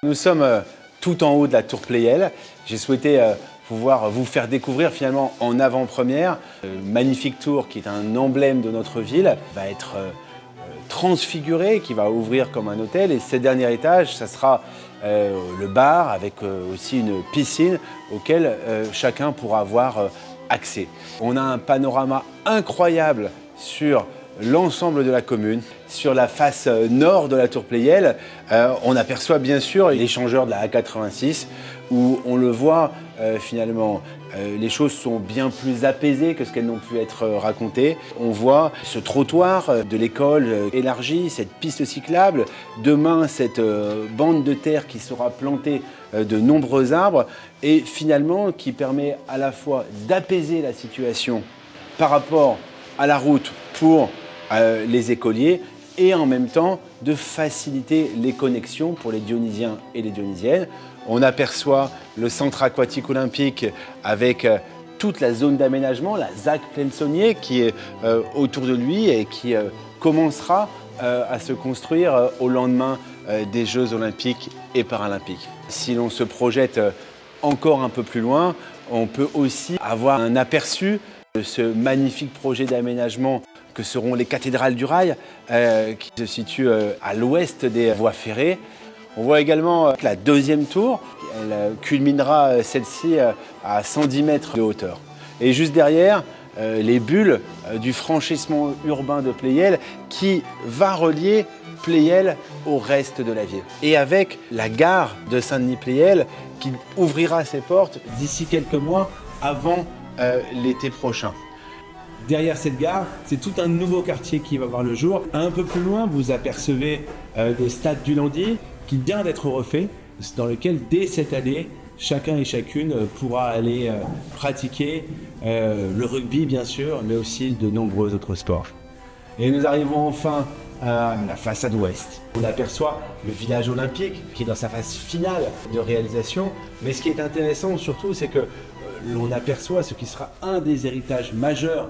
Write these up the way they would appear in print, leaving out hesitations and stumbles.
Nous sommes tout en haut de la tour Pleyel. J'ai souhaité pouvoir vous faire découvrir finalement en avant-première magnifique tour qui est un emblème de notre ville, va être transfiguré, qui va ouvrir comme un hôtel. Et ce dernier étage, ça sera le bar avec aussi une piscine auquel chacun pourra avoir accès. On a un panorama incroyable sur l'ensemble de la commune. Sur la face nord de la tour Pleyel, on aperçoit bien sûr l'échangeur de la A86 où on le voit finalement, les choses sont bien plus apaisées que ce qu'elles n'ont pu être racontées. On voit ce trottoir de l'école élargi, cette piste cyclable, demain cette bande de terre qui sera plantée de nombreux arbres et finalement qui permet à la fois d'apaiser la situation par rapport à la route pour les écoliers et en même temps de faciliter les connexions pour les Dionysiens et les Dionysiennes. On aperçoit le centre aquatique olympique avec toute la zone d'aménagement, la ZAC Plaine-Saunier qui est autour de lui et qui commencera à se construire au lendemain des Jeux olympiques et paralympiques. Si l'on se projette encore un peu plus loin, on peut aussi avoir un aperçu de ce magnifique projet d'aménagement que seront les cathédrales du rail qui se situent à l'ouest des voies ferrées. On voit également la deuxième tour, elle culminera celle-ci à 110 mètres de hauteur. Et juste derrière, les bulles du franchissement urbain de Pleyel qui va relier Pleyel au reste de la ville. Et avec la gare de Saint-Denis-Pleyel qui ouvrira ses portes d'ici quelques mois avant l'été prochain. Derrière cette gare, c'est tout un nouveau quartier qui va voir le jour. Un peu plus loin, vous apercevez le stade du Landy qui vient d'être refait, dans lequel dès cette année, chacun et chacune pourra aller pratiquer le rugby bien sûr, mais aussi de nombreux autres sports. Et nous arrivons enfin à la façade ouest. On aperçoit le village olympique qui est dans sa phase finale de réalisation. Mais ce qui est intéressant surtout, c'est que l'on aperçoit ce qui sera un des héritages majeurs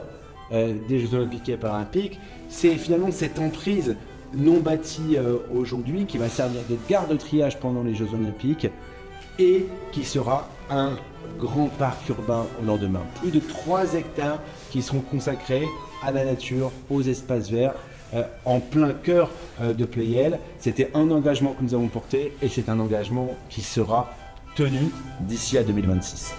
des Jeux olympiques et paralympiques, c'est finalement cette emprise non bâtie aujourd'hui qui va servir de gare de triage pendant les Jeux olympiques et qui sera un grand parc urbain au lendemain. Plus de 3 hectares qui seront consacrés à la nature, aux espaces verts, en plein cœur de Pleyel. C'était un engagement que nous avons porté et c'est un engagement qui sera tenu d'ici à 2026.